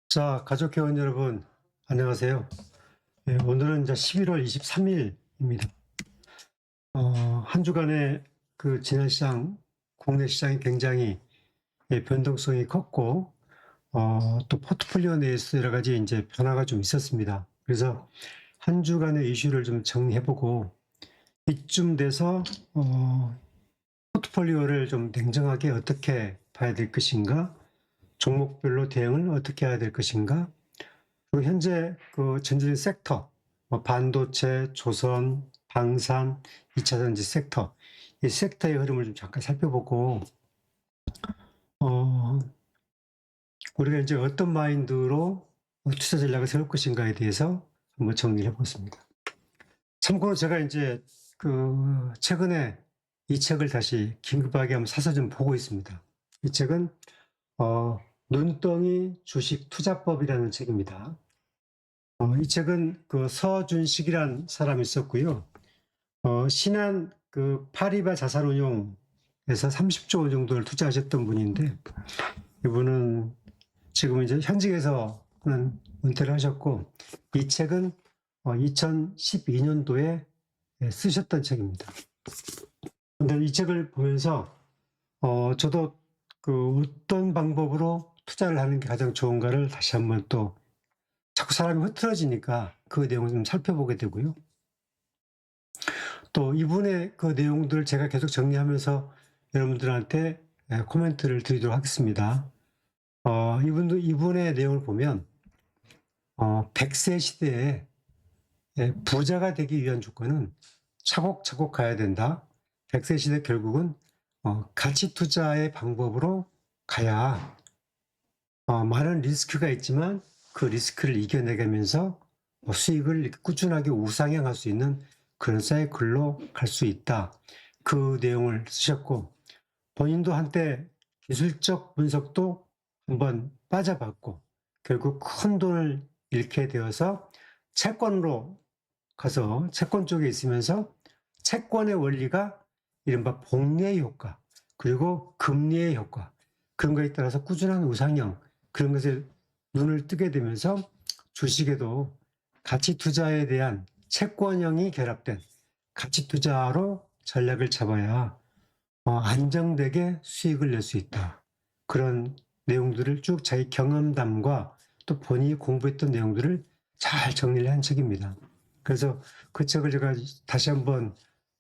자, 가족회원 여러분, 안녕하세요. 오늘은 이제 11월 23일입니다. 한 주간의 그 지난 시장, 국내 시장이 굉장히 변동성이 컸고, 또 포트폴리오 내에서 여러 가지 이제 변화가 좀 있었습니다. 그래서 한 주간의 이슈를 좀 정리해보고, 이쯤 돼서, 포트폴리오를 좀 냉정하게 어떻게 봐야 될 것인가, 종목별로 대응을 어떻게 해야 될 것인가, 그리고 현재 그 전진 섹터, 뭐 반도체, 조선, 방산, 2차 전지 섹터, 이 섹터의 흐름을 좀 잠깐 살펴보고, 어, 우리가 이제 어떤 마인드로 투자 전략을 세울 것인가에 대해서 한번 정리를 해보겠습니다. 참고로 제가 이제 그 최근에 이 책을 다시 긴급하게 한번 사서 좀 보고 있습니다. 이 책은 눈덩이 주식 투자법이라는 책입니다. 이 책은 그 서준식이란 사람이 썼고요. 신한 그 파리바 자산운용에서 30조 원 정도를 투자하셨던 분인데, 이분은 지금 이제 현직에서는 은퇴를 하셨고, 이 책은 2012년도에 쓰셨던 책입니다. 근데 이 책을 보면서 저도 그 어떤 방법으로 투자를 하는 게 가장 좋은가를 다시 한번 또 자꾸 사람이 흐트러지니까 그 내용을 좀 살펴보게 되고요. 또 이분의 그 내용들을 제가 계속 정리하면서 여러분들한테 코멘트를 드리도록 하겠습니다. 이분의 내용을 보면 100세 시대에 부자가 되기 위한 조건은 차곡차곡 가야 된다. 100세 시대 결국은 가치 투자의 방법으로 가야 많은 리스크가 있지만 그 리스크를 이겨내가면서 수익을 이렇게 꾸준하게 우상향할 수 있는 그런 사이클로 갈 수 있다. 그 내용을 쓰셨고, 본인도 한때 기술적 분석도 한번 빠져봤고, 결국 큰 돈을 잃게 되어서 채권으로 가서 채권 쪽에 있으면서 채권의 원리가 이른바 복리의 효과, 그리고 금리의 효과, 그런 거에 따라서 꾸준한 우상향, 그런 것에 눈을 뜨게 되면서 주식에도 가치 투자에 대한 채권형이 결합된 가치 투자로 전략을 잡아야 안정되게 수익을 낼 수 있다. 그런 내용들을 쭉 자기 경험담과 또 본인이 공부했던 내용들을 잘 정리를 한 책입니다. 그래서 그 책을 제가 다시 한번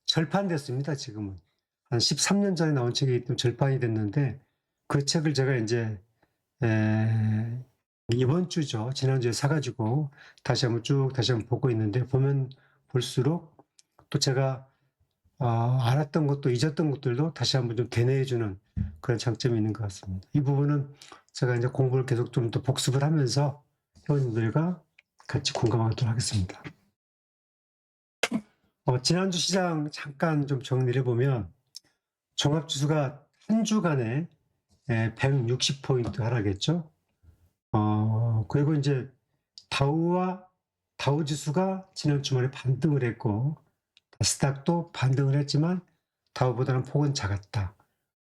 절판됐습니다, 지금은. 한 13년 전에 나온 책이기 때문에 절판이 됐는데, 그 책을 제가 이제 이번 주죠. 지난주에 사가지고 다시 한번 보고 있는데, 보면 볼수록 또 제가 알았던 것도 잊었던 것들도 다시 한번 좀 되뇌어주는 그런 장점이 있는 것 같습니다. 이 부분은 제가 이제 공부를 계속 좀 더 복습을 하면서 회원님들과 같이 공감하도록 하겠습니다. 지난주 시장 잠깐 좀 정리를 해보면 종합지수가 한 주간에 160포인트 하락했죠. 그리고 이제 다우 지수가 지난 주말에 반등을 했고, 나스닥도 반등을 했지만 다우보다는 폭은 작았다.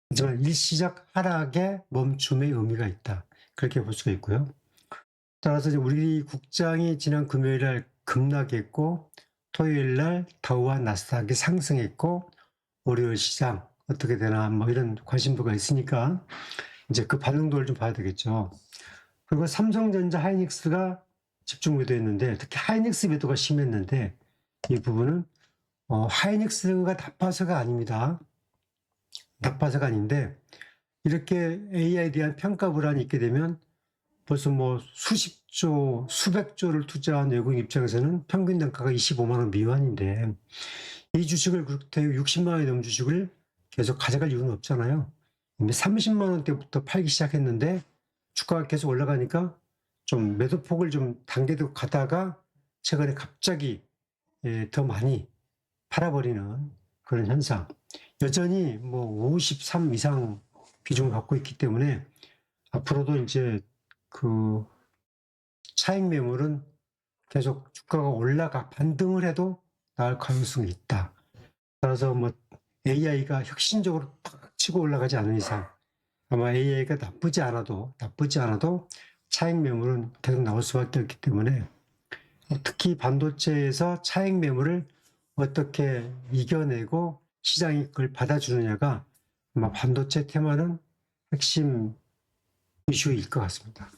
하지만 일시적 하락의 멈춤의 의미가 있다. 그렇게 볼 수가 있고요. 따라서 이제 우리 국장이 지난 금요일 날 급락했고, 토요일 날 다우와 나스닥이 상승했고, 월요일 시장 어떻게 되나 뭐 이런 관심도가 있으니까 이제 그 반응도를 좀 봐야 되겠죠. 그리고 삼성전자 하이닉스가 집중 매도했는데, 특히 하이닉스 매도가 심했는데, 이 부분은 하이닉스가 나빠서가 아닙니다. 나빠서가 아닌데, 이렇게 AI에 대한 평가 불안이 있게 되면 벌써 뭐 수십조, 수백조를 투자한 외국인 입장에서는 평균 단가가 25만 원 미만인데, 이 주식을 그렇게 60만 원이 넘는 주식을 계속 가져갈 이유는 없잖아요. 이미 30만 원대부터 팔기 시작했는데 주가가 계속 올라가니까 좀 매도폭을 좀 단계도 가다가 최근에 갑자기 더 많이 팔아버리는 그런 현상. 여전히 뭐 53 이상 비중을 갖고 있기 때문에 앞으로도 이제 그 차익 매물은 계속 주가가 반등을 해도 나올 가능성이 있다. 따라서 뭐 AI가 혁신적으로 탁 치고 올라가지 않은 이상 아마 AI가 나쁘지 않아도 차익 매물은 계속 나올 수밖에 없기 때문에 특히 반도체에서 차익 매물을 어떻게 이겨내고 시장이 그걸 받아주느냐가 아마 반도체 테마는 핵심 이슈일 것 같습니다.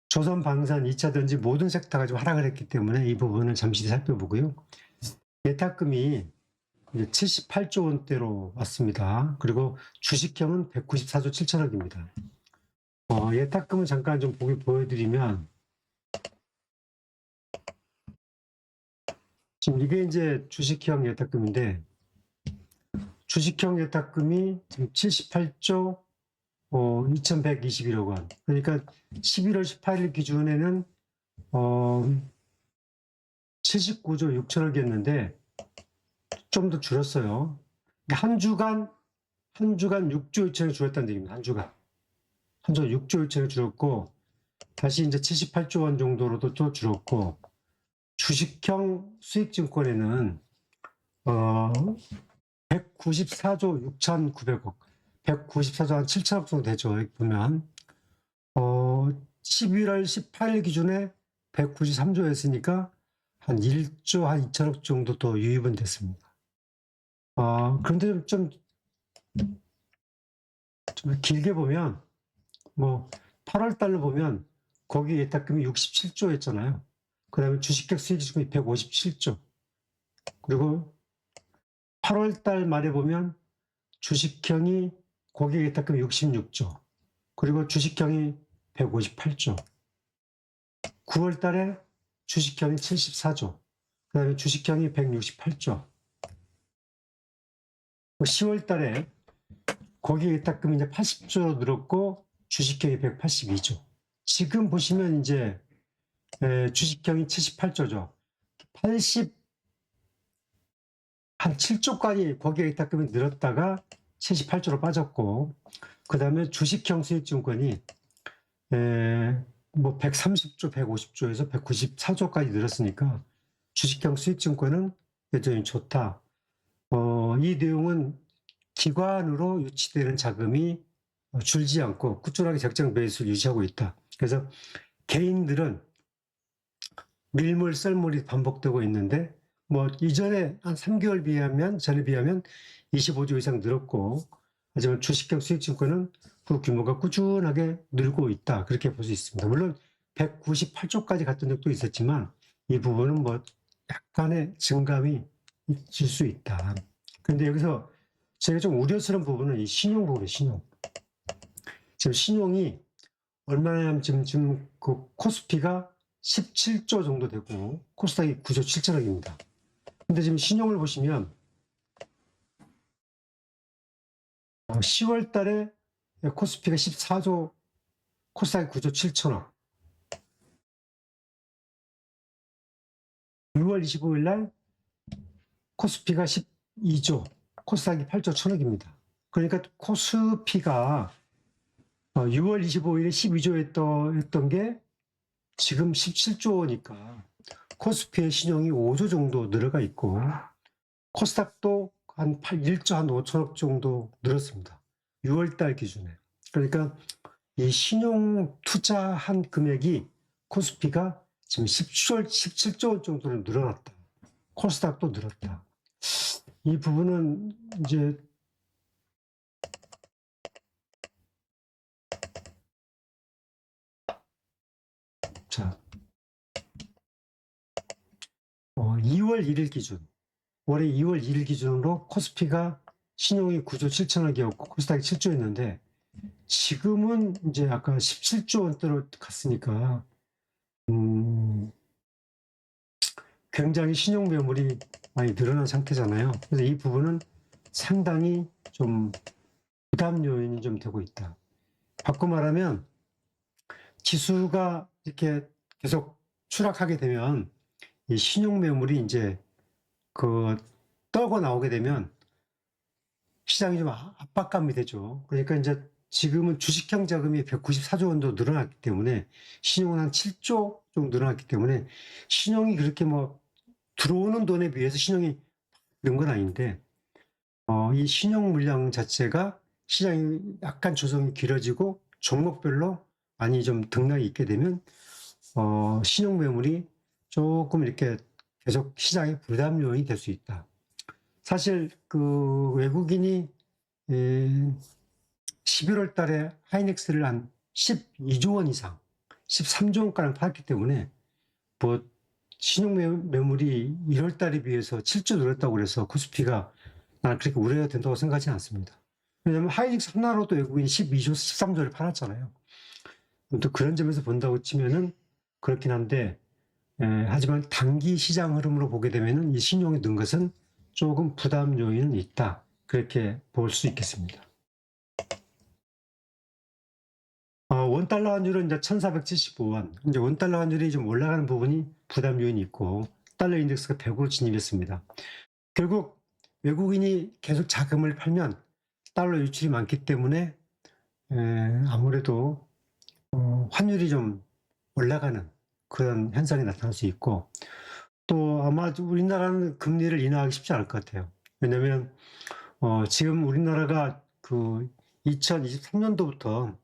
조선방산, 2차전지 모든 섹터가 좀 하락을 했기 때문에 이 부분을 잠시 살펴보고요. 예탁금이 이제 78조 원대로 왔습니다. 그리고 주식형은 194조 7천억입니다. 예탁금은 잠깐 좀 보여드리면, 지금 이게 이제 주식형 예탁금인데, 주식형 예탁금이 지금 78조 2,121억 원. 그러니까 11월 18일 기준에는 79조 6천억이었는데 좀 더 줄었어요. 한 주간 6조 2천억 줄었다는 얘기입니다. 한 주간 6조 2천억 줄었고, 다시 이제 78조 원 정도로도 또 줄었고, 주식형 수익증권에는 194조 6,900억, 194조 한 7천억 정도 되죠. 여기 보면 11월 18일 기준에 193조였으니까 한 1조 한 2천억 정도 더 유입은 됐습니다. 그런데 좀 길게 보면, 뭐 8월 달로 보면 거기 예탁금이 67조였잖아요. 그 다음에 주식형 수익증권이 157조. 그리고 8월 달 말에 보면 주식형이 거기 예탁금이 66조. 그리고 주식형이 158조. 9월 달에 주식형이 74조. 그 다음에 주식형이 168조. 10월 달에 거기 예탁금이 이제 80조로 늘었고 주식형이 182조. 지금 보시면 이제 주식형이 78조죠. 한 7조까지 거기에 예탁금이 늘었다가 78조로 빠졌고, 그 다음에 주식형 수익증권이 뭐 130조, 150조에서 194조까지 늘었으니까 주식형 수익증권은 여전히 좋다. 이 내용은 기관으로 유치되는 자금이 줄지 않고 꾸준하게 적정 베이스를 유지하고 있다. 그래서 개인들은 밀물, 썰물이 반복되고 있는데, 뭐 이전에 한 3개월 전에 비하면 25조 이상 늘었고, 하지만 주식형 수익증권은 그 규모가 꾸준하게 늘고 있다. 그렇게 볼 수 있습니다. 물론 198조까지 갔던 적도 있었지만 이 부분은 뭐 약간의 증감이 있을 수 있다. 그런데 여기서 제가 좀 우려스러운 부분은 이 신용 부분이에요. 신용. 지금 신용이 얼마나 지금 그 코스피가 17조 정도 되고 코스닥이 9조 7천억입니다. 근데 지금 신용을 보시면 10월 달에 코스피가 14조, 코스닥이 9조 7천억. 6월 25일 날 코스피가 12조, 코스닥이 8조 1천억입니다. 그러니까 코스피가 6월 25일에 12조였던 게 지금 17조니까 코스피의 신용이 5조 정도 늘어가 있고, 코스닥도 한 1조 한 5천억 정도 늘었습니다. 6월달 기준에. 그러니까 이 신용 투자한 금액이 코스피가 지금 17조 원 정도로 늘어났다. 코스닥도 늘었다. 이 부분은 이제 자, 2월 1일 기준, 올해 2월 1일 기준으로 코스피가 신용이 9조 7천억이었고 코스닥이 7조였는데 지금은 이제 아까 17조 원대로 갔으니까 굉장히 신용 매물이 많이 늘어난 상태잖아요. 그래서 이 부분은 상당히 좀 부담 요인이 좀 되고 있다. 바꿔 말하면 지수가 이렇게 계속 추락하게 되면 이 신용 매물이 이제 떠고 나오게 되면 시장이 좀 압박감이 되죠. 그러니까 이제 지금은 주식형 자금이 194조 원도 늘어났기 때문에 신용은 한 7조 정도 늘어났기 때문에 신용이 그렇게 뭐 들어오는 돈에 비해서 신용이 는 건 아닌데 이 신용 물량 자체가 시장이 약간 조정이 길어지고 종목별로 많이 좀 등락이 있게 되면 신용 매물이 조금 이렇게 계속 시장의 부담 요인이 될 수 있다. 사실 그 외국인이 11월 달에 하이닉스를 한 12조 원 이상, 13조 원가량 팔았기 때문에 뭐 신용 매물이 1월 달에 비해서 7조 늘었다고 그래서 코스피가 나는 그렇게 우려가 된다고 생각하지 않습니다. 왜냐하면 하이닉스 하나로도 외국인이 12조, 13조를 팔았잖아요. 또 그런 점에서 본다고 치면은 그렇긴 한데, 하지만 단기 시장 흐름으로 보게 되면은 이 신용이 는 것은 조금 부담 요인은 있다. 그렇게 볼 수 있겠습니다. 원달러 환율은 이제 1475원. 이제 원달러 환율이 좀 올라가는 부분이 부담 요인이 있고, 달러 인덱스가 100으로 진입했습니다. 결국 외국인이 계속 자금을 팔면 달러 유출이 많기 때문에 아무래도 환율이 좀 올라가는 그런 현상이 나타날 수 있고, 또 아마 우리나라는 금리를 인하하기 쉽지 않을 것 같아요. 왜냐하면 지금 우리나라가 그 2023년도부터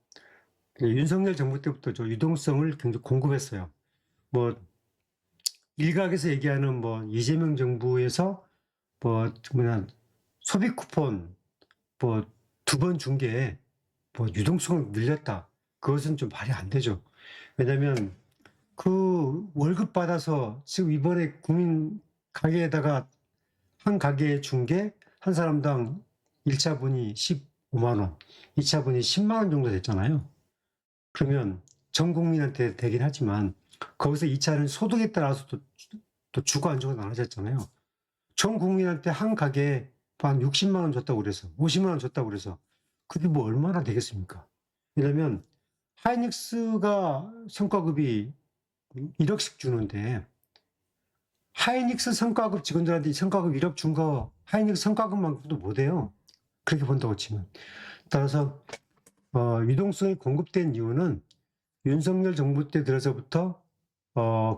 윤석열 정부 때부터 저 유동성을 굉장히 공급했어요. 뭐 일각에서 얘기하는 뭐 이재명 정부에서 뭐 뭐냐 소비 쿠폰 뭐 2번 준 게 뭐 유동성을 늘렸다. 그것은 좀 말이 안 되죠. 왜냐하면 그 월급 받아서 지금 이번에 국민 가게에다가 한 가게에 준 게 한 사람당 1차 분이 15만 원, 2차 분이 10만 원 정도 됐잖아요. 그러면 전 국민한테 되긴 하지만 거기서 2차는 소득에 따라서 또 주고 안 주고 나눠졌잖아요. 전 국민한테 한 가게에 한 60만 원 줬다고 그래서 50만 원 줬다고 그래서 그게 뭐 얼마나 되겠습니까? 왜냐면 하이닉스가 성과급이 1억씩 주는데 하이닉스 성과급 직원들한테 성과급 1억 준 거 하이닉스 성과급만큼도 못해요. 그렇게 본다고 치면. 따라서 유동성이 공급된 이유는 윤석열 정부 때 들어서부터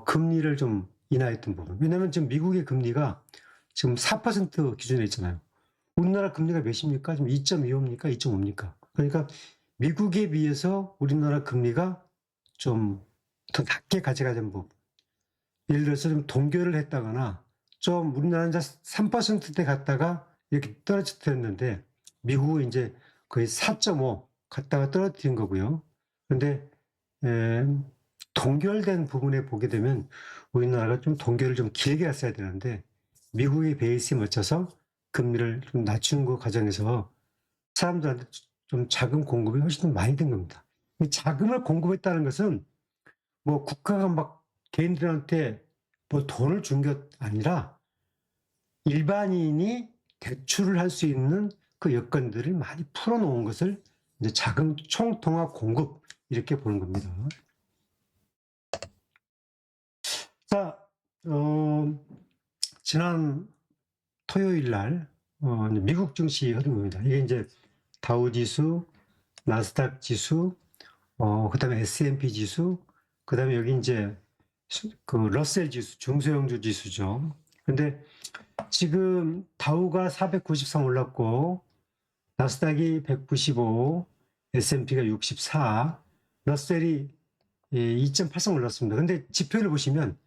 금리를 좀 인하했던 부분. 왜냐하면 지금 미국의 금리가 지금 4% 기준에 있잖아요. 우리나라 금리가 몇입니까? 지금 2.25입니까? 2.5입니까? 그러니까 미국에 비해서 우리나라 금리가 좀 더 낮게 가져가는 부분. 예를 들어서 좀 동결을 했다거나 좀 우리나라는 이제 3%대 갔다가 이렇게 떨어졌는데 미국은 이제 거의 4.5 갔다가 떨어뜨린 거고요. 그런데 동결된 부분에 보게 되면 우리나라가 좀 동결을 좀 길게 했어야 되는데 미국의 베이스에 맞춰서 금리를 좀 낮춘 그 과정에서 사람들한테 좀 자금 공급이 훨씬 많이 된 겁니다. 이 자금을 공급했다는 것은 뭐 국가가 막 개인들한테 뭐 돈을 준 게 아니라 일반인이 대출을 할 수 있는 그 여건들을 많이 풀어놓은 것을 이제 자금 총통합 공급 이렇게 보는 겁니다. 자, 지난 토요일 날 미국 증시 흐름입니다. 이게 이제 다우 지수, 나스닥 지수, 그다음에 S&P 지수, 그다음에 여기 이제 그 러셀 지수, 중소형주 지수죠. 근데 지금 다우가 493 올랐고 나스닥이 195, S&P가 64, 러셀이 2.83 올랐습니다. 근데 지표를 보시면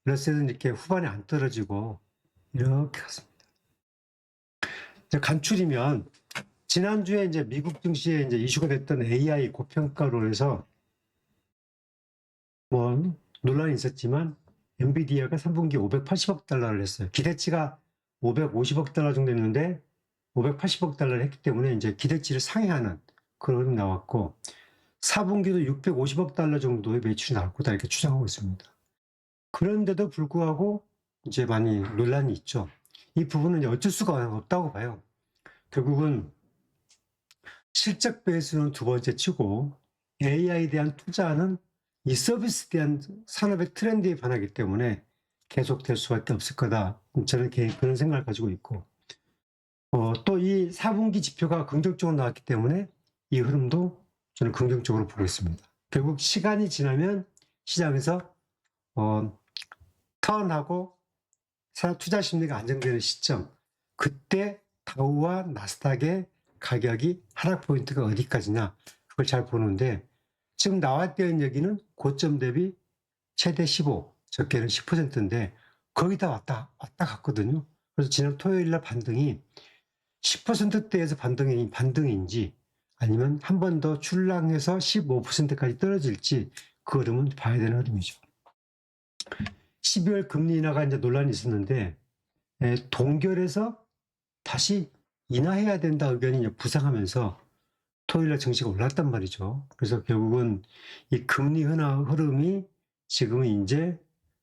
러셀은 이렇게 후반에 안 떨어지고 이렇게 갔습니다. 간추리면 지난주에 이제 미국 증시에 이제 이슈가 됐던 AI 고평가로 해서 뭐 논란이 있었지만 엔비디아가 3분기 580억 달러를 했어요. 기대치가 550억 달러 정도 했는데 580억 달러를 했기 때문에 이제 기대치를 상회하는 그런 흐름이 나왔고 4분기도 650억 달러 정도의 매출이 나올 거다 이렇게 추정하고 있습니다. 그런데도 불구하고 이제 많이 논란이 있죠. 이 부분은 이제 어쩔 수가 없다고 봐요. 결국은 실적 베이스는 두 번째 치고 AI에 대한 투자는 이 서비스에 대한 산업의 트렌드에 반하기 때문에 계속될 수밖에 없을 거다. 저는 그런 생각을 가지고 있고 또 이 4분기 지표가 긍정적으로 나왔기 때문에 이 흐름도 저는 긍정적으로 보고 있습니다. 결국 시간이 지나면 시장에서 턴하고 투자 심리가 안정되는 시점, 그때 다우와 나스닥의 가격이 하락 포인트가 어디까지냐 그걸 잘 보는데 지금 나왔다는 얘기는 고점 대비 최대 15, 적게는 10%인데 거의 다 왔다 갔거든요. 그래서 지난 토요일 날 반등이 10%대에서 반등인지 아니면 한 번 더 출랑해서 15%까지 떨어질지 그 흐름은 봐야 되는 흐름이죠. 12월 금리 인하가 이제 논란이 있었는데 동결해서 다시 인하해야 된다 의견이 이제 부상하면서 토요일날 증시가 올랐단 말이죠. 그래서 결국은 이 금리 흐름이 지금은 이제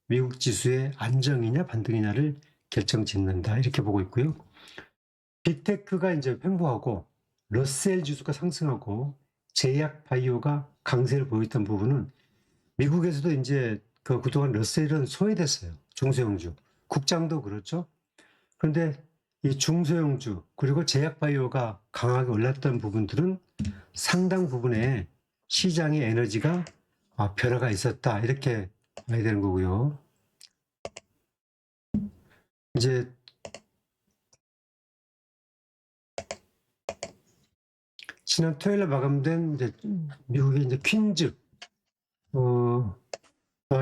미국 지수의 안정이냐 반등이냐를 결정짓는다 이렇게 보고 있고요. 빅테크가 이제 횡보하고 러셀 지수가 상승하고 제약 바이오가 강세를 보였던 부분은 미국에서도 이제 그동안 러셀은 소외됐어요. 중소형주. 국장도 그렇죠. 그런데 이 중소형주 그리고 제약 바이오가 강하게 올랐던 부분들은 상당 부분에 시장의 에너지가 변화가 있었다 이렇게 봐야 되는 거고요. 이제 지난 토요일에 마감된 이제 미국의 이제 퀸즈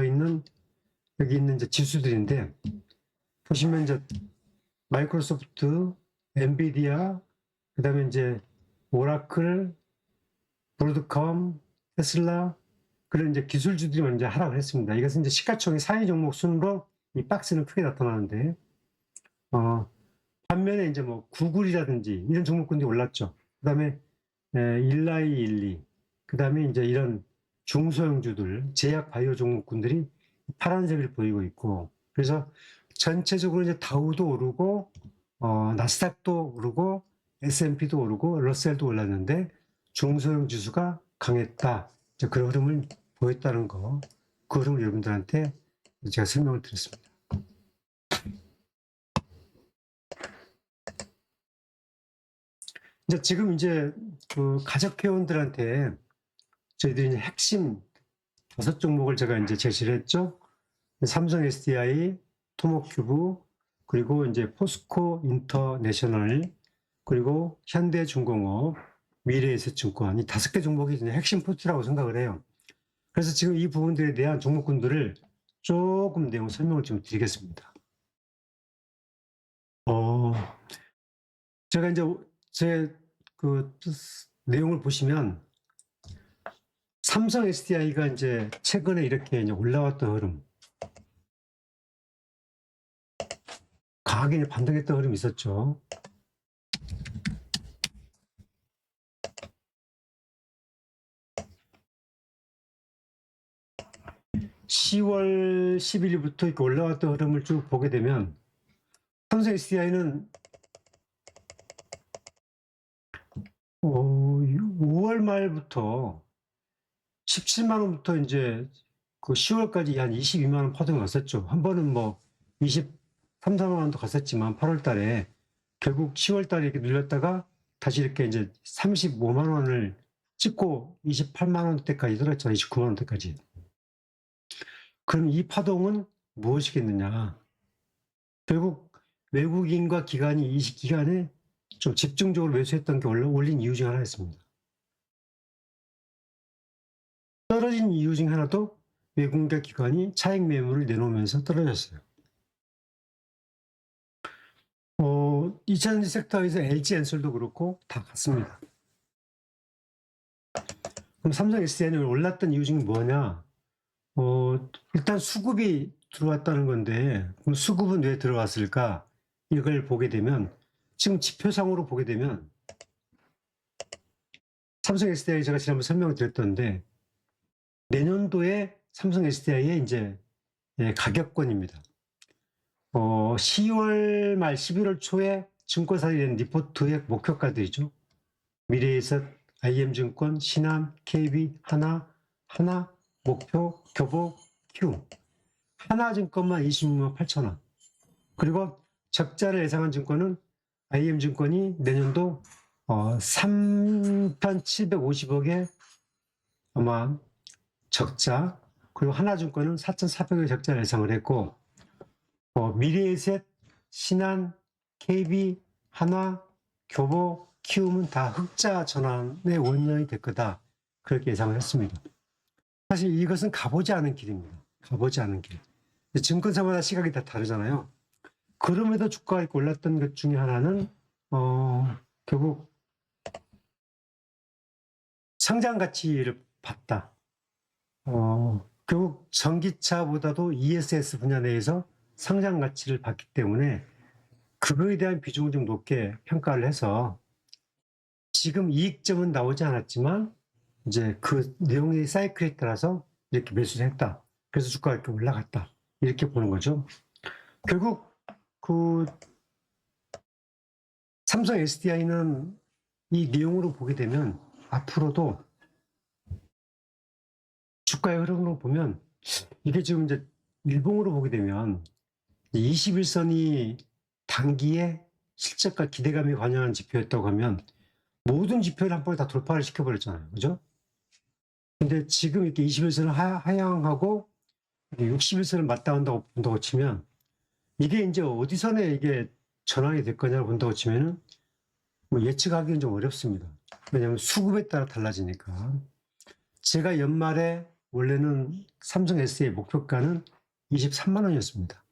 있는 여기 있는 이제 지수들인데 보시면 이제 마이크로소프트, 엔비디아, 그다음에 이제 오라클, 브로드컴, 테슬라 그런 이제 기술주들이 먼저 하락을 했습니다. 이것은 이제 시가총액 상위 종목 순으로 이 박스는 크게 나타나는데 반면에 이제 뭐 구글이라든지 이런 종목군들이 올랐죠. 그다음에 일라이, 그다음에 이제 이런 중소형주들, 제약 바이오 종목군들이 파란색을 보이고 있고, 그래서 전체적으로 이제 다우도 오르고, 나스닥도 오르고, S&P도 오르고, 러셀도 올랐는데 중소형 지수가 강했다. 이제 그런 흐름을 보였다는 거, 그 흐름을 여러분들한테 제가 설명을 드렸습니다. 이제 지금 이제 그 가족 회원들한테 저희들이 이제 핵심 5종목을 제가 이제 제시를 했죠. 삼성 SDI, 토모큐브, 그리고 이제 포스코 인터내셔널, 그리고 현대중공업, 미래에셋증권 이 5개 종목이 이제 핵심 포트라고 생각을 해요. 그래서 지금 이 부분들에 대한 종목군들을 조금 내용 설명을 좀 드리겠습니다. 제가 이제 제 그 내용을 보시면 삼성 SDI가 이제 최근에 이렇게 이제 올라왔던 흐름, 강하게 반등했던 흐름이 있었죠. (10월 11일부터) 이렇게 올라왔던 흐름을 쭉 보게 되면 삼성 SDI는 5월 말부터 17만 원부터 이제 그 10월까지 한 22만 원 파동이 왔었죠. 한 번은 뭐 23, 4만 원도 갔었지만 8월 달에 결국 10월 달에 이렇게 눌렸다가 다시 이렇게 이제 35만 원을 찍고 28만 원대까지 떨어졌죠. 29만 원대까지. 그럼 이 파동은 무엇이겠느냐? 결국 외국인과 기관이 이 기간에 좀 집중적으로 매수했던 게 올린 이유 중 하나였습니다. 떨어진 이유 중 하나도 외국인과 기관이 차익 매물을 내놓으면서 떨어졌어요. 2차전지 섹터에서 LG엔솔도 그렇고 다 같습니다. 그럼 삼성 SDI는 올랐던 이유 중에 뭐냐? 일단 수급이 들어왔다는 건데 그럼 수급은 왜 들어왔을까? 이걸 보게 되면 지금 지표상으로 보게 되면 삼성 SDI 제가 지난번 설명을 드렸던데 내년도에 삼성 SDI의 이제 가격권입니다. 10월 말 11월 초에 증권사에 낸 리포트의 목표가들이죠. 미래에셋, IM증권, 신한, KB, 하나, 목표, 교보, Q. 하나증권만 26만 8천 원. 그리고 적자를 예상한 증권은 IM증권이 내년도 3,750억의 아마 적자, 그리고 하나증권은 4,400억의 적자를 예상을 했고 미래에셋, 신한, KB, 하나, 교보, 키움은 다 흑자 전환의 원년이 될 거다. 그렇게 예상을 했습니다. 사실 이것은 가보지 않은 길입니다. 가보지 않은 길. 증권사마다 시각이 다 다르잖아요. 그럼에도 주가가 이렇게 올랐던 것 중에 하나는 결국 성장 가치를 봤다. 결국 전기차보다도 ESS 분야 내에서 성장 가치를 봤기 때문에 그거에 대한 비중을 좀 높게 평가를 해서 지금 이익점은 나오지 않았지만 이제 그 내용의 사이클에 따라서 이렇게 매수를 했다. 그래서 주가가 이렇게 올라갔다. 이렇게 보는 거죠. 결국 그 삼성 SDI는 이 내용으로 보게 되면 앞으로도 주가의 흐름으로 보면 이게 지금 이제 일봉으로 보게 되면 21선이 단기에 실적과 기대감이 관여하는 지표였다고 하면 모든 지표를 한 번에 다 돌파를 시켜버렸잖아요. 그죠? 근데 지금 이렇게 21선을 하향하고 61선을 맞닿는다고 본다고 치면 이게 이제 어디선에 이게 전환이 될 거냐를 본다고 치면은 뭐 예측하기는 좀 어렵습니다. 왜냐하면 수급에 따라 달라지니까. 제가 연말에 원래는 삼성 SDI 목표가는 23만 원이었습니다.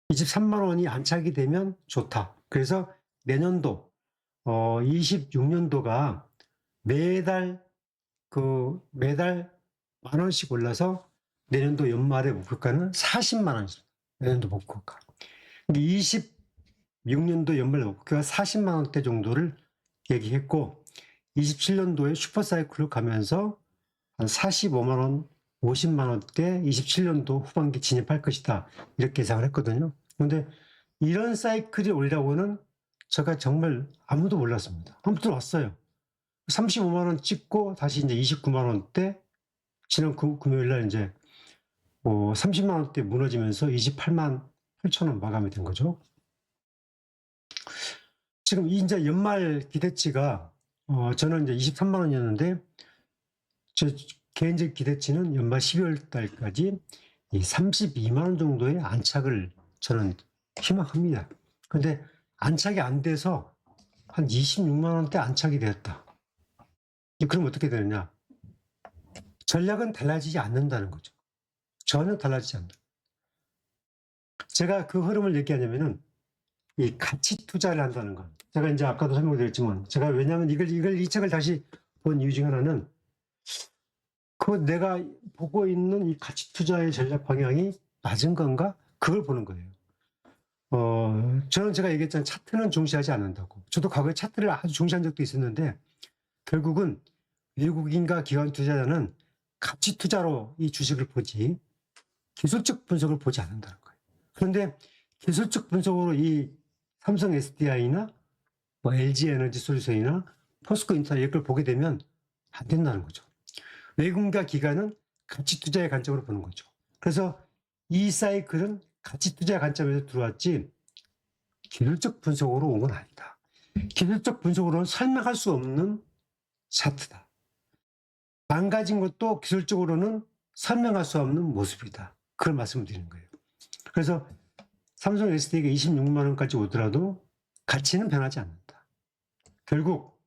23만 원이 안착이 되면 좋다. 그래서 내년도 26년도가 매달 만 원씩 올라서 내년도 연말에 목표가는 40만 원이었습니다. 내년도 목표가. 26년도 연말 목표가 40만 원대 정도를 얘기했고 27년도에 슈퍼사이클로 가면서 한 45만 원, 50만 원대 27년도 후반기 진입할 것이다. 이렇게 예상을 했거든요. 그런데 이런 사이클이 오리라고는 제가 정말 아무도 몰랐습니다. 아무튼 왔어요. 35만 원 찍고 다시 이제 29만 원대 지난 금요일 날 이제 30만 원대 무너지면서 28만 8천 원 마감이 된 거죠. 지금 이제 연말 기대치가 저는 이제 23만 원이었는데 제 개인적 기대치는 연말 12월 달까지 이 32만 원 정도의 안착을 저는 희망합니다. 근데 안착이 안 돼서 한 26만 원대 안착이 되었다. 그럼 어떻게 되느냐? 전략은 달라지지 않는다는 거죠. 전혀 달라지지 않는다. 제가 그 흐름을 얘기하냐면은 이 가치 투자를 한다는 것. 제가 이제 아까도 설명드렸지만 제가 왜냐하면 이 책을 다시 본 이유 중 하나는 그 내가 보고 있는 이 가치 투자의 전략 방향이 맞은 건가? 그걸 보는 거예요. 저는 제가 얘기했잖아요. 차트는 중시하지 않는다고. 저도 과거에 차트를 아주 중시한 적도 있었는데 결국은 외국인과 기관 투자자는 가치 투자로 이 주식을 보지 기술적 분석을 보지 않는다는 거예요. 그런데 기술적 분석으로 이 삼성 SDI나 뭐 LG 에너지 솔루션이나 포스코 인터넷 이걸 보게 되면 안 된다는 거죠. 외국인과 기관은 가치 투자의 관점으로 보는 거죠. 그래서 이 사이클은 가치 투자의 관점에서 들어왔지 기술적 분석으로 온 건 아니다. 기술적 분석으로는 설명할 수 없는 차트다. 망가진 것도 기술적으로는 설명할 수 없는 모습이다. 그걸 말씀드리는 거예요. 그래서 삼성 SDI가 26만 원까지 오더라도 가치는 변하지 않는다. 결국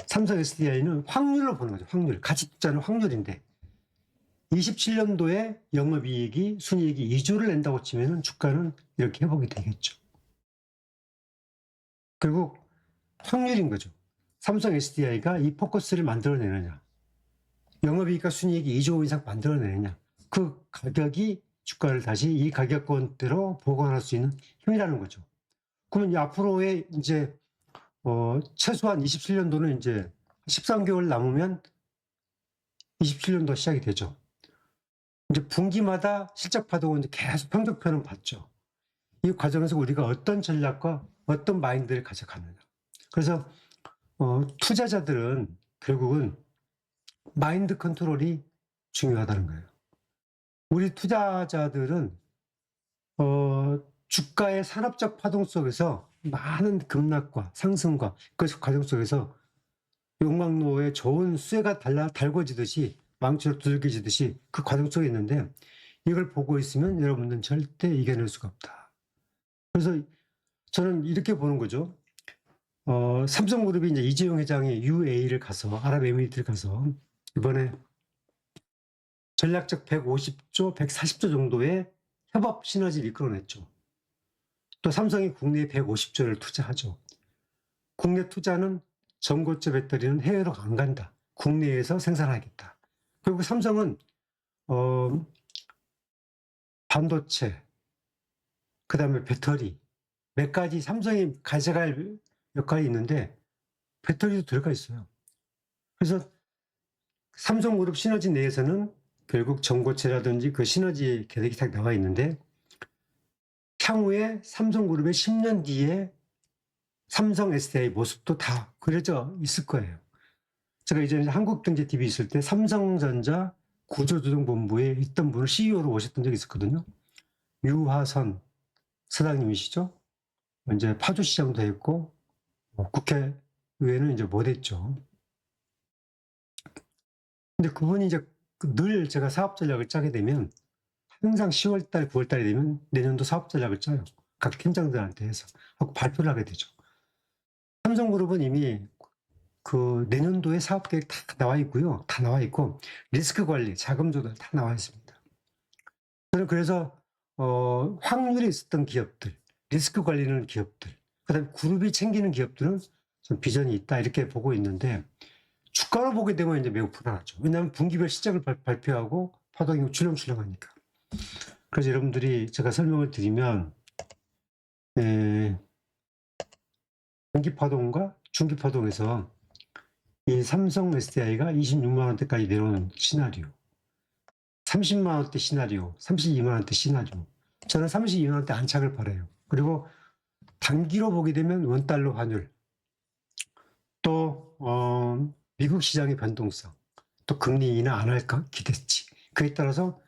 삼성 SDI는 확률로 보는 거죠. 확률. 가치 투자는 확률인데 27년도에 영업이익이 순이익이 2조를 낸다고 치면 주가는 이렇게 회복이 되겠죠. 결국 확률인 거죠. 삼성 SDI가 이 포커스를 만들어내느냐, 영업이익과 순이익이 2조 이상 만들어내느냐, 그 가격이 주가를 다시 이 가격권대로 보관할 수 있는 힘이라는 거죠. 그러면 앞으로의 이제 최소한 27년도는 이제 13개월 남으면 27년도 시작이 되죠. 이제 분기마다 실적 파동은 이제 계속 평균표는 봤죠. 이 과정에서 우리가 어떤 전략과 어떤 마인드를 가져가느냐. 그래서 투자자들은 결국은 마인드 컨트롤이 중요하다는 거예요. 우리 투자자들은 주가의 산업적 파동 속에서 많은 급락과 상승과 그 과정 속에서 용광로에 좋은 쇠가 달궈지듯이 망치로 두들겨지듯이 그 과정 속에 있는데 이걸 보고 있으면 여러분들은 절대 이겨낼 수가 없다. 그래서 저는 이렇게 보는 거죠. 삼성그룹이 이제 이재용 회장이 UAE를 가서 아랍에미리트를 가서 이번에 전략적 150조, 140조 정도의 협업 시너지를 이끌어냈죠. 또 삼성이 국내에 150조를 투자하죠. 국내 투자는 전고체 배터리는 해외로 안 간다. 국내에서 생산하겠다. 그리고 삼성은 반도체, 그 다음에 배터리 몇 가지 삼성이 가져갈 역할이 있는데 배터리도 들어가 있어요. 그래서 삼성그룹 시너지 내에서는 결국 전고체라든지 그 시너지 계획이 딱 나와 있는데 향후에 삼성그룹의 10년 뒤에 삼성 SDI 모습도 다 그려져 있을 거예요. 제가 이전에 한국경제TV 있을 때 삼성전자 구조조정본부에 있던 분을 CEO로 모셨던 적이 있었거든요. 유화선 사장님이시죠. 이제 파주시장도 했고 국회의회는 이제 못 했죠. 근데 그분이 이제 늘 제가 사업 전략을 짜게 되면 항상 10월달, 9월달이 되면 내년도 사업 전략을 짜요. 각 팀장들한테 해서 하고 발표를 하게 되죠. 삼성그룹은 이미 그 내년도에 사업 계획 다 나와 있고요. 다 나와 있고 리스크 관리, 자금 조달 다 나와 있습니다. 저는 그래서 확률이 있었던 기업들, 리스크 관리는 기업들, 그다음에 그룹이 챙기는 기업들은 좀 비전이 있다 이렇게 보고 있는데 주가로 보게 되면 이제 매우 불안하죠. 왜냐하면 분기별 실적을 발표하고 파동이 출렁출렁하니까. 그래서 여러분들이 제가 설명을 드리면 단기 파동과 중기 파동에서 이 삼성 SDI가 26만 원대까지 내려오는 시나리오, 30만 원대 시나리오, 32만 원대 시나리오. 저는 32만 원대 안착을 바라요. 그리고 단기로 보게 되면 원달러 환율, 또 미국 시장의 변동성, 또 금리 인하 안 할까 기대치. 그에 따라서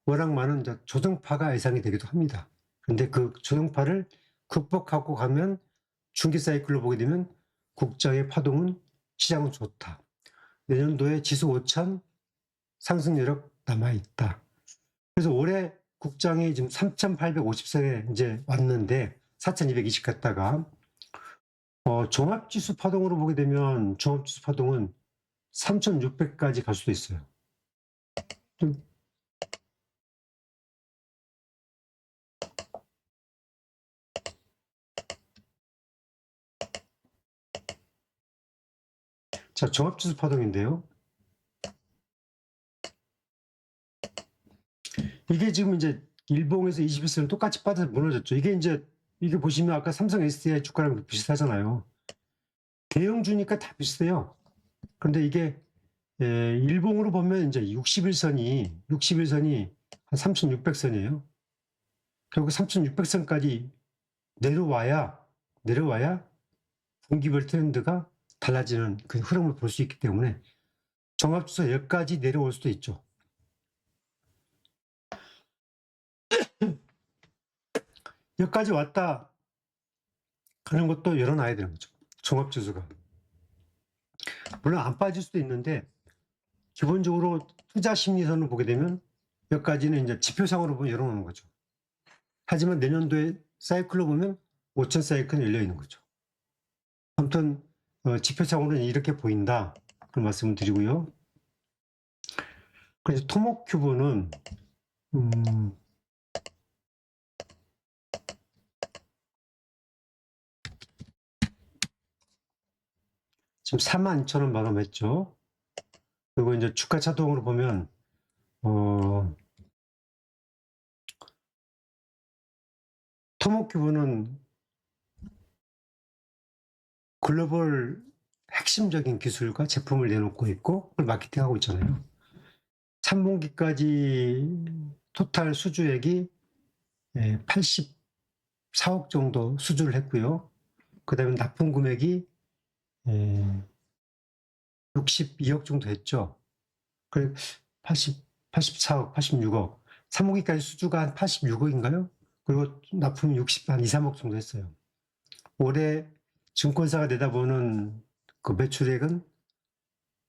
워낙 많은 조정파가 예상이 되기도 합니다. 그런데 그 조정파를 극복하고 가면 중기 사이클로 보게 되면 국장의 파동은 시장은 좋다. 내년도에 지수 5천 상승 여력 남아있다. 그래서 올해 국장이 지금 3,850선에 이제 왔는데 4,220 갔다가 종합지수 파동으로 보게 되면 종합지수 파동은 3,600까지 갈 수도 있어요. 자, 종합지수 파동인데요. 이게 지금 이제 일봉에서 21선은 똑같이 빠져서 무너졌죠. 이게 보시면 아까 삼성 SDI 주가랑 비슷하잖아요. 대형주니까 다 비슷해요. 그런데 이게 일봉으로 보면 이제 61선이 한 3,600선이에요. 결국 3,600선까지 내려와야 분기별 트렌드가 달라지는 그 흐름을 볼 수 있기 때문에 종합지수 여기까지 내려올 수도 있죠. 여기까지 왔다 가는 것도 열어놔야 되는 거죠. 종합지수가. 물론 안 빠질 수도 있는데 기본적으로 투자 심리선을 보게 되면 여기까지는 이제 지표상으로 보면 열어놓는 거죠. 하지만 내년도에 사이클로 보면 5천 사이클은 열려 있는 거죠. 아무튼 지표상으로는 이렇게 보인다. 그런 말씀을 드리고요. 그래서 토목큐브는 지금 42,000원 마감했죠. 그리고 이제 주가 차동으로 보면 토목큐브는 글로벌 핵심적인 기술과 제품을 내놓고 있고 그걸 마케팅하고 있잖아요. 3분기까지 토탈 수주액이 84억 정도 수주를 했고요. 그 다음에 납품 금액이 62억 정도 했죠. 그래 84억, 86억. 3분기까지 수주가 한 86억인가요? 그리고 납품이 한 2, 3억 정도 했어요. 올해 증권사가 내다보는 그 매출액은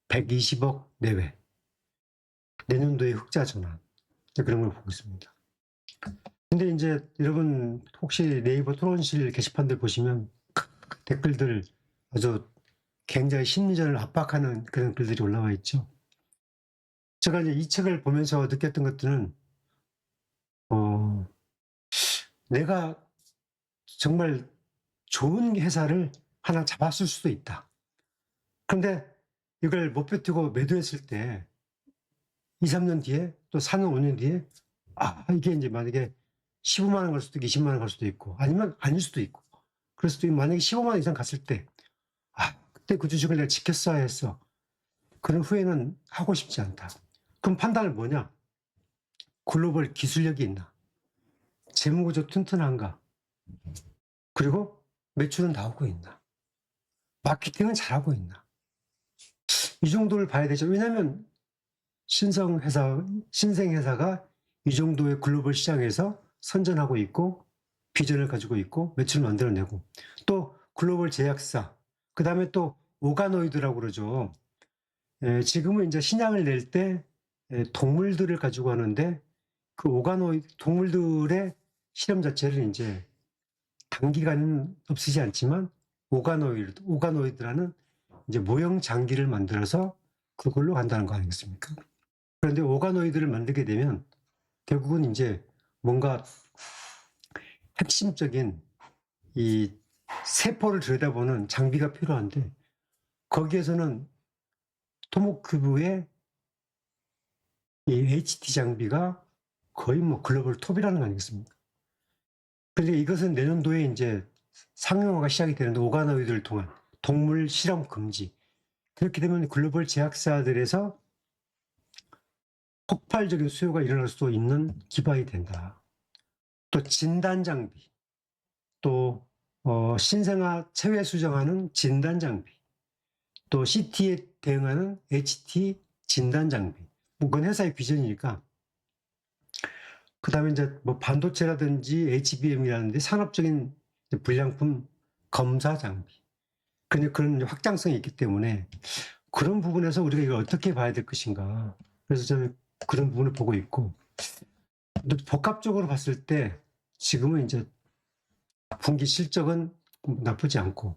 120억 내외. 내년도에 흑자 전환. 그런 걸 보고 있습니다. 근데 이제 여러분 혹시 네이버 토론실 게시판들 보시면 댓글들 아주 굉장히 심리전을 압박하는 그런 글들이 올라와 있죠. 제가 이제 이 책을 보면서 느꼈던 것들은 내가 정말 좋은 회사를 하나 잡았을 수도 있다. 그런데 이걸 못 버티고 매도했을 때 2-3년 뒤에 또 4년, 5년 뒤에 이게 이제 만약에 15만 원 갈 수도 있고 20만 원 갈 수도 있고 아니면 아닐 수도 있고 그럴 수도 있고 만약에 15만 원 이상 갔을 때 그때 그 주식을 내가 지켰어야 했어. 그런 후회는 하고 싶지 않다. 그럼 판단은 뭐냐? 글로벌 기술력이 있나? 재무구조 튼튼한가? 그리고 매출은 나오고 있나? 마케팅은 잘하고 있나? 이 정도를 봐야 되죠. 왜냐하면 신생회사가 이 정도의 글로벌 시장에서 선전하고 있고 비전을 가지고 있고 매출을 만들어내고 또 글로벌 제약사 그 다음에 또 오가노이드라고 그러죠. 지금은 이제 신약을 낼 때 동물들을 가지고 하는데 그 오가노이드 동물들의 실험 자체를 이제 단기간은 없애지 않지만 오가노이드라는 이제 모형 장기를 만들어서 그걸로 간다는 거 아니겠습니까? 그런데 오가노이드를 만들게 되면 결국은 이제 뭔가 핵심적인 이 세포를 들여다보는 장비가 필요한데 거기에서는 토모큐브의 이 HT 장비가 거의 뭐 글로벌 톱이라는 거 아니겠습니까? 그런데 이것은 내년도에 이제 상용화가 시작이 되는데 오가노이드를 통한 동물 실험 금지. 그렇게 되면 글로벌 제약사들에서 폭발적인 수요가 일어날 수도 있는 기반이 된다. 또 진단 장비, 또 신생아 체외 수정하는 진단 장비, 또 CT에 대응하는 HT 진단 장비. 뭐 그건 회사의 비전이니까. 그 다음에 이제 뭐 반도체라든지 HBM이라든지 산업적인 불량품 검사 장비. 그런 확장성이 있기 때문에 그런 부분에서 우리가 이걸 어떻게 봐야 될 것인가. 그래서 저는 그런 부분을 보고 있고 복합적으로 봤을 때 지금은 이제 분기 실적은 나쁘지 않고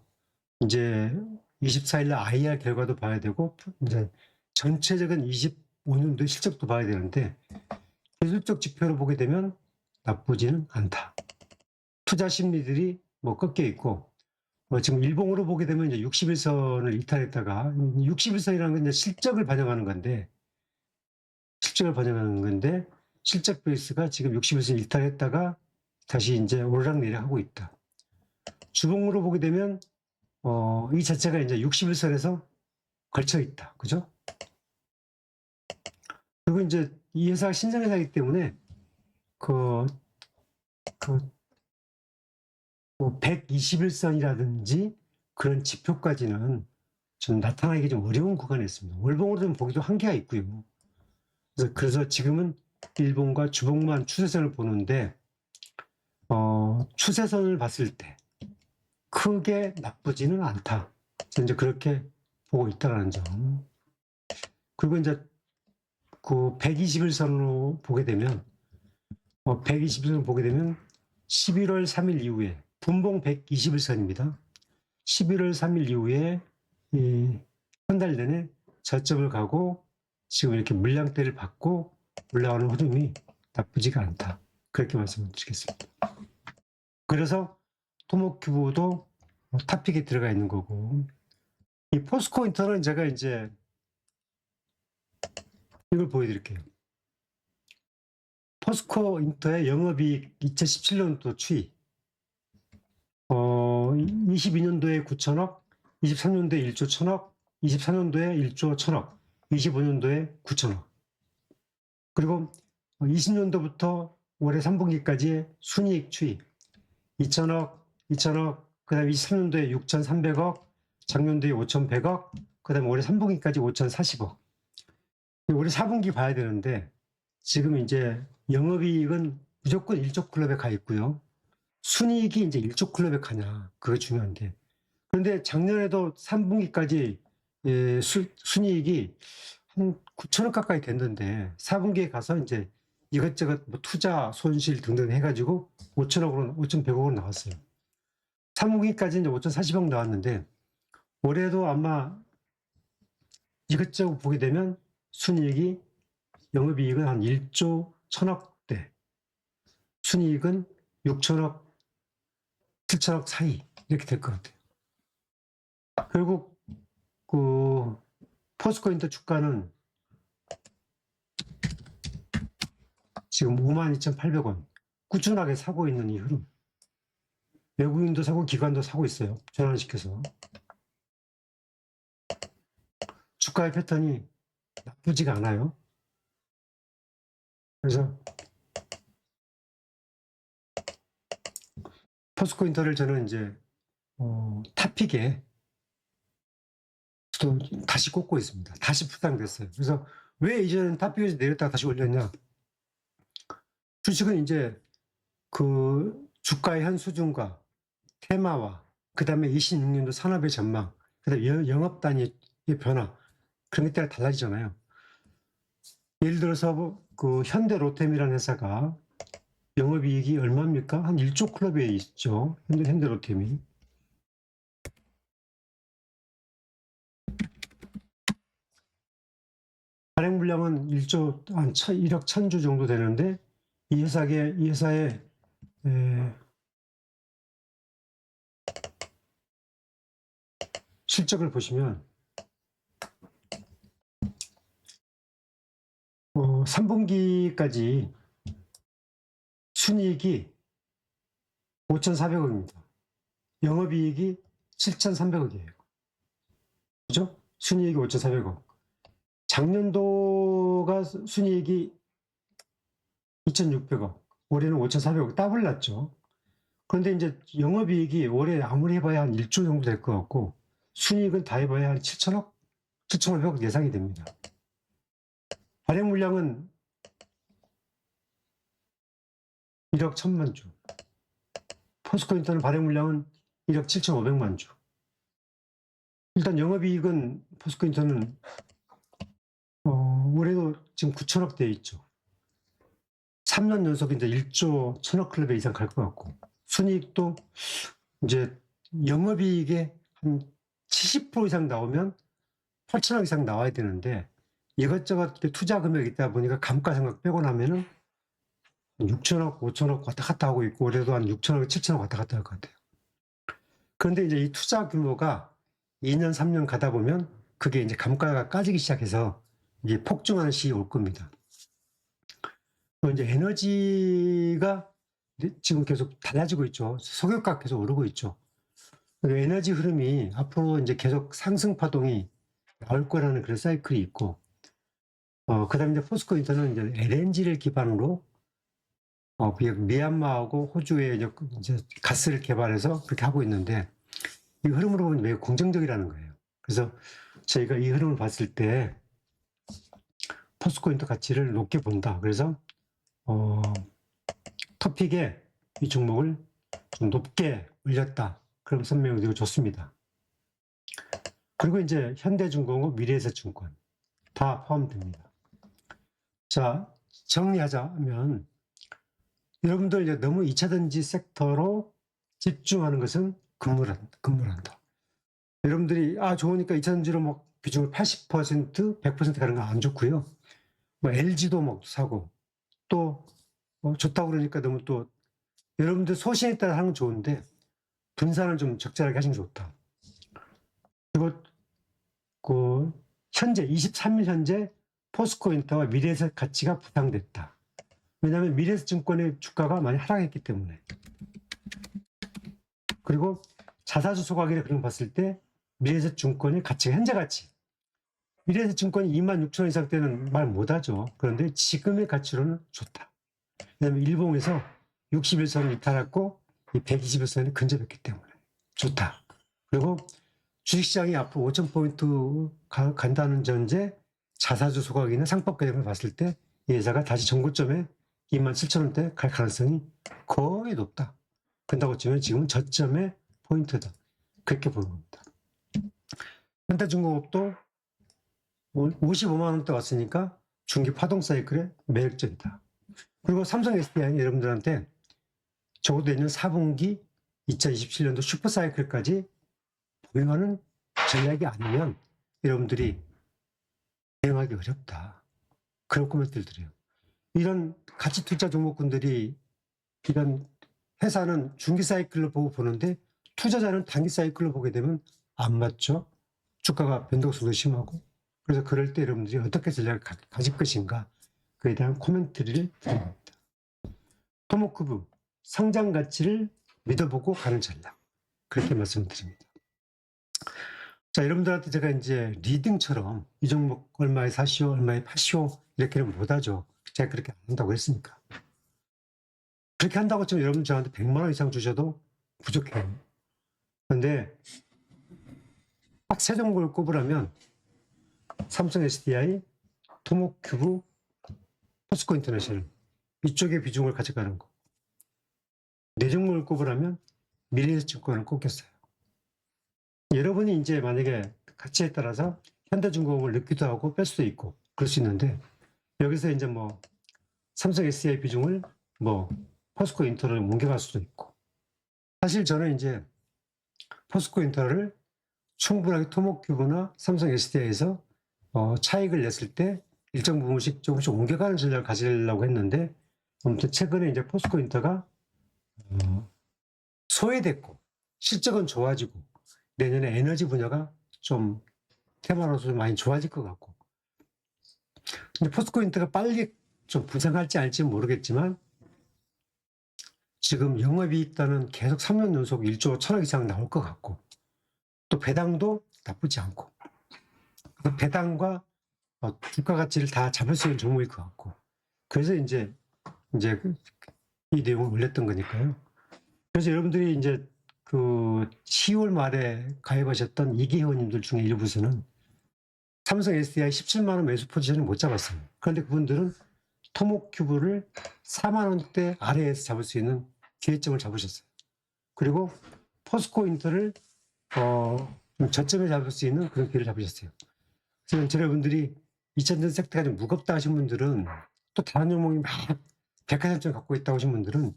이제 24일 날 IR 결과도 봐야 되고 이제 전체적인 25년도의 실적도 봐야 되는데 기술적 지표로 보게 되면 나쁘지는 않다. 투자 심리들이 뭐 꺾여 있고 지금 일봉으로 보게 되면 이제 60일선을 이탈했다가 60일선이라는 건 이제 실적을 반영하는 건데 실적 베이스가 지금 60일선 이탈했다가 다시 이제 오르락내리락 하고 있다. 주봉으로 보게 되면 이 자체가 이제 60일선에서 걸쳐 있다. 그죠? 그리고 이제 이 회사가 신생회사이기 때문에 뭐 121선이라든지 그런 지표까지는 좀 나타나기 좀 어려운 구간에 있습니다. 월봉으로 좀 보기도 한계가 있고요. 그래서 지금은 일봉과 주봉만 추세선을 보는데 추세선을 봤을 때 크게 나쁘지는 않다. 이제 그렇게 보고 있다는 점. 그리고 이제 그 121선으로 보게 되면 121선을 보게 되면 11월 3일 이후에 분봉 121선입니다. 11월 3일 이후에 한 달 내내 저점을 가고 지금 이렇게 물량대를 받고 올라가는 흐름이 나쁘지가 않다. 그렇게 말씀을 드리겠습니다. 그래서 토모큐브도 탑픽에 들어가 있는 거고 이 포스코 인터는 제가 이제 이걸 보여드릴게요. 포스코 인터의 영업이익 2017년도 추이 22년도에 9천억, 23년도에 1조 1천억, 24년도에 1조 1천억, 25년도에 9천억. 그리고 20년도부터 올해 3분기까지의 순이익 추이 2천억, 2천억, 그 다음에 23년도에 6,300억, 작년도에 5,100억, 그 다음에 올해 3분기까지 5,040억. 올해 4분기 봐야 되는데 지금 이제 영업이익은 무조건 1조 클럽에 가 있고요. 순이익이 이제 1조 클럽에 가냐, 그게 중요한데. 그런데 작년에도 3분기까지 순이익이 한 9천억 가까이 됐는데 4분기에 가서 이제 이것저것 뭐 투자, 손실 등등 해가지고 5천억으로, 5,100억으로 나왔어요. 3분기까지 이제 5,040억 나왔는데 올해도 아마 이것저것 보게 되면 순이익이 영업이익은 한 1조 1000억대, 순이익은 6천억, 7천억 사이 이렇게 될 것 같아요. 결국 그 포스코인터 주가는 지금 52,800원 꾸준하게 사고 있는 이 흐름. 외국인도 사고 기관도 사고 있어요. 전환시켜서. 주가의 패턴이 나쁘지가 않아요. 그래서 포스코인터를 저는 이제 탑픽에 또 다시 꽂고 있습니다. 다시 부상됐어요. 그래서 왜 이전엔 탑픽에서 내렸다가 다시 올렸냐? 주식은 이제 그 주가의 현 수준과 테마와 그 다음에 26년도 산업의 전망, 그 다음에 영업 단위의 변화, 그런 게 따라 달라지잖아요. 예를 들어서 그 현대 로템이라는 회사가 영업이익이 얼마입니까? 한 1조 클럽에 있죠. 현대 로템이. 발행 물량은 1조 한 1억 1000주 정도 되는데 이 회사의 실적을 보시면 3분기까지 순이익이 5,400억입니다. 영업이익이 7,300억이에요. 그죠? 순이익이 5,400억. 작년도가 순이익이 2,600억, 올해는 5,400억, 더블 났죠. 그런데 이제 영업이익이 올해 아무리 해봐야 한 1조 정도 될 것 같고, 순이익은 다 해봐야 한 7천억? 7,500억 예상이 됩니다. 발행 물량은 1억 1,000만 주. 포스코인터는 발행 물량은 1억 7,500만 주. 일단 영업이익은 포스코인터는 올해도 지금 9천억 돼 있죠. 3년 연속 이제 1조 1,000억 클럽에 이상 갈 것 같고, 순이익도 이제 영업이익에 한 70% 이상 나오면 8천억 이상 나와야 되는데, 이것저것 투자 금액이 있다 보니까 감가상각 빼고 나면은 6천억, 5천억 왔다 갔다 하고 있고, 올해도 한 6천억, 7천억 왔다 갔다 할 것 같아요. 그런데 이제 이 투자 규모가 2년, 3년 가다 보면 그게 이제 감가가 까지기 시작해서 이게 폭증하는 시기 올 겁니다. 또 이제 에너지가 지금 계속 달라지고 있죠. 석유가 계속 오르고 있죠. 에너지 흐름이 앞으로 이제 계속 상승 파동이 나올 거라는 그런 사이클이 있고, 그 다음에 이제 포스코인터는 이제 LNG를 기반으로 미얀마하고 호주에 이제 가스를 개발해서 그렇게 하고 있는데, 이 흐름으로 보면 매우 긍정적이라는 거예요. 그래서 저희가 이 흐름을 봤을 때 포스코인터 가치를 높게 본다. 그래서 토픽에 이 종목을 좀 높게 올렸다. 그럼 설명을 드리고 좋습니다. 그리고 이제 현대중공업, 미래에셋증권 다 포함됩니다. 자, 정리하자면 여러분들 이제 너무 2차전지 섹터로 집중하는 것은 금물한다. 여러분들이 좋으니까 2차전지로 막 비중을 80%, 100% 가는 거 안 좋고요. 뭐 LG도 막 사고 또 좋다고 그러니까 너무 또 여러분들 소신에 따라 하는 건 좋은데 분산을 좀 적절하게 하시는 게 좋다. 그리고 그 현재 23일 현재 포스코인터와 미래에셋 가치가 부상됐다. 왜냐하면 미래에셋증권의 주가가 많이 하락했기 때문에. 그리고 자사주 소각이라 그런 거 봤을 때 미래에셋증권의 가치가 현재 가치. 미래에셋증권이 26,000원 이상 때는 말 못하죠. 그런데 지금의 가치로는 좋다. 왜냐하면 일봉에서 61선을 이탈했고 121선에 근접했기 때문에 좋다. 그리고 주식시장이 앞으로 5,000포인트 간다는 전제 자사주 소각이나 상법 가격을 봤을 때 이 회사가 다시 정고점에 27,000원대 갈 가능성이 거의 높다. 그런다고 치면 지금은 저점의 포인트다. 그렇게 보는 겁니다. 현대중공업도 55만원대 왔으니까 중기 파동 사이클의 매력적이다. 그리고 삼성 SDI는 여러분들한테 적어도 내년 4분기 2027년도 슈퍼사이클까지 보행하는 전략이 아니면 여러분들이 대응하기 어렵다. 그런 코멘트를 드려요. 이런 가치 투자 종목군들이 이런 회사는 중기 사이클로 보는데 투자자는 단기 사이클로 보게 되면 안 맞죠. 주가가 변동성도 심하고. 그래서 그럴 때 여러분들이 어떻게 전략을 가질 것인가 그에 대한 코멘트를 드립니다. 토모쿠브 성장 가치를 믿어보고 가는 전략 그렇게 말씀드립니다. 자, 여러분들한테 제가 이제 리딩처럼 이 종목 얼마에 사시오, 얼마에 파시오 이렇게는 못하죠. 제가 그렇게 안 한다고 했으니까. 그렇게 한다고 치면 여러분 저한테 100만 원 이상 주셔도 부족해요. 그런데 딱 세 종목을 꼽으라면 삼성 SDI, 토모큐브, 포스코 인터내셔널 이쪽의 비중을 가져가는 거. 네 종목을 꼽으라면 미래에셋증권을 꼽겠어요. 여러분이 이제 만약에 가치에 따라서 현대중공업을 넣기도 하고 뺄 수도 있고 그럴 수 있는데 여기서 이제 뭐 삼성 SDI 비중을 뭐 포스코 인터를 옮겨갈 수도 있고 사실 저는 이제 포스코 인터를 충분하게 토모큐브나 삼성 SDI에서 차익을 냈을 때 일정 부분씩 조금씩 옮겨가는 전략을 가지려고 했는데 아무튼 최근에 이제 포스코 인터가 소외됐고 실적은 좋아지고 내년에 에너지 분야가 좀 테마로서 좀 많이 좋아질 것 같고 근데 포스코 인터가 빨리 좀 부상할지 아닐지는 모르겠지만 지금 영업이익단은 계속 3년 연속 1조 1천억 이상 나올 것 같고 또 배당도 나쁘지 않고 배당과 주가 가치를 다 잡을 수 있는 종목일 것 같고 그래서 이제 이 내용을 올렸던 거니까요. 그래서 여러분들이 이제 그 10월 말에 가입하셨던 이기회원님들 중에 일부서는 삼성 SDI 17만 원 매수 포지션을 못 잡았어요. 그런데 그분들은 토모큐브를 4만 원대 아래에서 잡을 수 있는 기회점을 잡으셨어요. 그리고 포스코 인터를 좀 저점에 잡을 수 있는 그런 기회를 잡으셨어요. 그래서 여러분들이 2000년 섹터가 좀 무겁다 하신 분들은 또 다른 종목이 막 백화점점 갖고 있다고 하신 분들은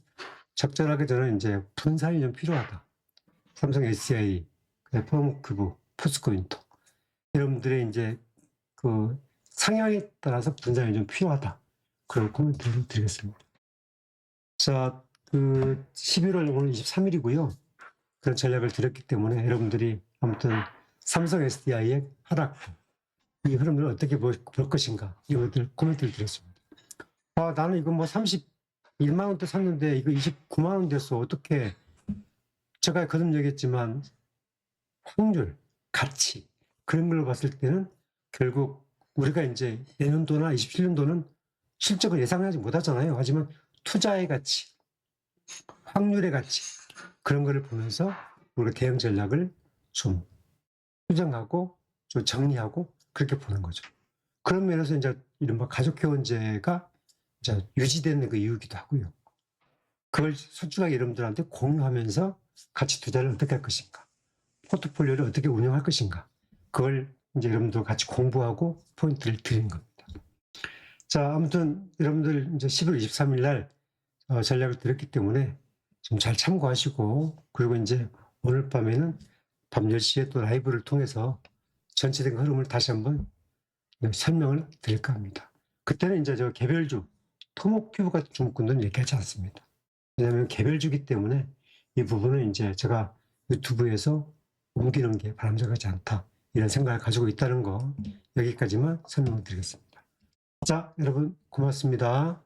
적절하게 저는 이제 분산이 좀 필요하다. 삼성 SDI, 토모큐브, 포스코 인터. 여러분들의 이제 그 상향에 따라서 분산이 좀 필요하다. 그런 코멘트를 드리겠습니다. 자, 그 11월 오늘 23일이고요. 그런 전략을 드렸기 때문에 여러분들이 아무튼 삼성 SDI의 하락, 이 흐름을 어떻게 볼 것인가 이것들 코멘트를 드렸습니다. 나는 이거 뭐 31만 원대 샀는데 이거 29만 원 됐어. 어떻게 제가 거듭 얘기했지만 확률, 가치 그런 걸로 봤을 때는 결국 우리가 이제 내년도나 27년도는 실적을 예상하지 못하잖아요. 하지만 투자의 가치, 확률의 가치 그런 거를 보면서 우리가 대응 전략을 좀 수정하고 좀 정리하고 그렇게 보는 거죠. 그런 면에서 이제 이른바 가족회원제가 이제 유지되는 그 이유기도 하고요. 그걸 솔직하게 여러분들한테 공유하면서 가치 투자를 어떻게 할 것인가, 포트폴리오를 어떻게 운영할 것인가, 그걸 이제 여러분들 같이 공부하고 포인트를 드리는 겁니다. 자, 아무튼 여러분들 이제 11월 23일 날 전략을 드렸기 때문에 좀 잘 참고하시고 그리고 이제 오늘 밤에는 밤 10시에 또 라이브를 통해서 전체적인 흐름을 다시 한번 설명을 드릴까 합니다. 그때는 이제 저 개별주, 토모큐브 같은 종목군들은 얘기하지 않습니다. 왜냐하면 개별주기 때문에 이 부분은 이제 제가 유튜브에서 옮기는 게 바람직하지 않다. 이런 생각을 가지고 있다는 거 여기까지만 설명을 드리겠습니다. 자, 여러분 고맙습니다.